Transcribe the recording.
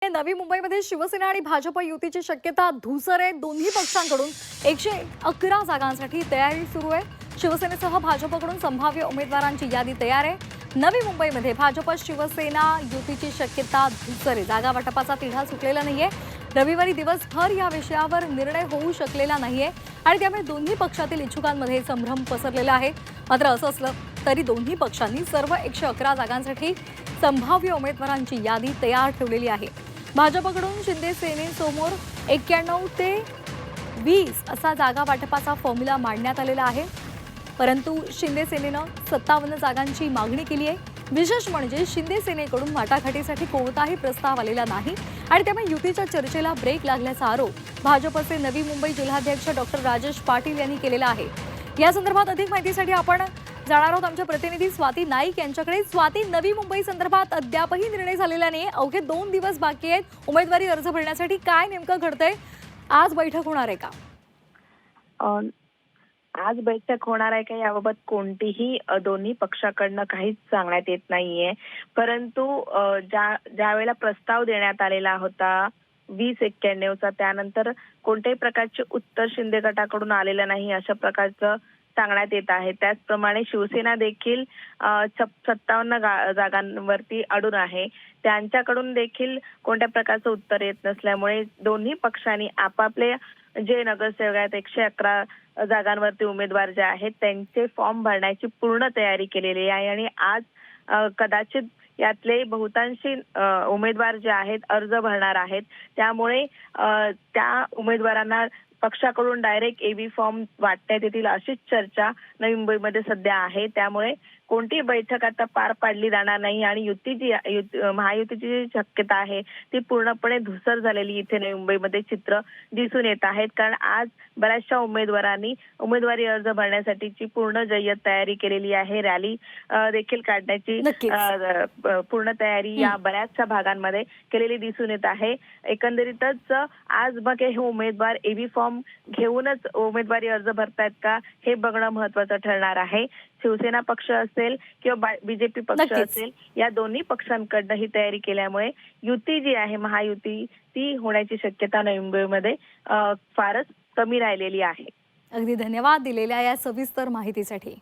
नवी मुंबईमध्ये शिवसेना आणि भाजप युतीची शक्यता धूसर आहे। दोन्ही पक्षांकडून 111 जागांसाठी तयारी सुरू आहे। शिवसेनेसह भाजपकडून संभाव्य उमेदवारांची यादी तयार आहे। नवी मुंबईमध्ये भाजप शिवसेना युतीची शक्यता धूसर आहे। जागा वाटपाचा तिढा सुटलेला नाहीये। रविवारी दिवसभर या विषयावर निर्णय होऊ शकलेला नाहीये आणि त्यामुळे दोन्ही पक्षातील इच्छुकांमध्ये संभ्रम पसरलेला आहे। मात्र असं असलं तरी दोन्ही पक्षांनी सर्व 111 जागांसाठी संभाव्य उमेदवारांची यादी तयार ठेवलेली आहे। भाजपकडून शिंदे सेनेसमोर 91 ते 20 असा जागा वाटपाचा फॉर्म्युला मांडण्यात आलेला आहे, परंतु शिंदे सेनेनं 57 जागांची मागणी केली आहे। विशेष म्हणजे शिंदे सेनेकडून वाटाघाटीसाठी कोणताही प्रस्ताव आलेला नाही आणि त्यामुळे युतीच्या चर्चेला ब्रेक लागल्याचा आरोप भाजपचे नवी मुंबई जिल्हाध्यक्ष डॉक्टर राजेश पाटील यांनी केलेला आहे। या संदर्भात अधिक माहितीसाठी आपण जाणार आहोत आमच्या प्रतिनिधी स्वाती नाईक यांच्याकडे। स्वाती, नवी मुंबई संदर्भात अद्यापही निर्णय झालेला नाही, अवघे 2 दिवस बाकी आहेत उमेदवारी अर्ज भरण्यासाठी। काय नेमकं घडतंय? आज बैठक होणार आहे का? आज बैठक होणार आहे का याबाबत कोणतीही दोन्ही पक्षाकडनं काहीच सांगण्यात येत नाहीये। परंतु ज्यावेळेला प्रस्ताव देण्यात आलेला होता 2091चा, त्यानंतर कोणत्याही प्रकारचे उत्तर शिंदे गटाकडून आलेलं नाही अशा प्रकारचं सांगण्यात येत आहे। त्याचप्रमाणे शिवसेना देखील 57 जागांवरती अडून आहे। त्यांच्याकडून देखील कोणत्या प्रकारचं उत्तर येत नसल्यामुळे दोन्ही पक्षांनी आपापले जे नगरसेवक आहेत 111 जागांवरती उमेदवार जे आहेत त्यांचे फॉर्म भरण्याची पूर्ण तयारी केलेली आहे आणि आज कदाचित यातले बहुतांशी उमेदवार जे आहेत अर्ज भरणार आहेत। त्यामुळे त्या उमेदवारांना पक्षाकडून डायरेक्ट एबी फॉर्म वाटण्यात येतील अशीच चर्चा नवी मुंबईमध्ये सध्या आहे। त्यामुळे कोणतीही बैठक आता पार पाडली जाणार नाही आणि महायुतीची जी शक्यता आहे ती पूर्णपणे धूसर झालेली इथे नवी मुंबईमध्ये चित्र दिसून येत आहेत। कारण आज बऱ्याचशा उमेदवारांनी उमेदवारी अर्ज भरण्यासाठीची पूर्ण जय्यत तयारी केलेली आहे। रॅली देखील काढण्याची पूर्ण तयारी या बऱ्याचशा भागांमध्ये केलेली दिसून येत आहे। एकंदरीतच आज मग हे उमेदवार एबी फॉर्म घेऊनच उमेदवारी अर्ज भरतायत का हे बघणं महत्त्वाचं ठरणार आहे। शिवसेना पक्ष असेल किंवा बीजेपी पक्ष असेल, या दोन्ही पक्षांकडनं ही तयारी केल्यामुळे युती जी आहे महायुती ती होण्याची शक्यता नवी मुंबईमध्ये फारच कमी राहिलेली आहे। अगदी धन्यवाद दिलेल्या या सविस्तर माहितीसाठी।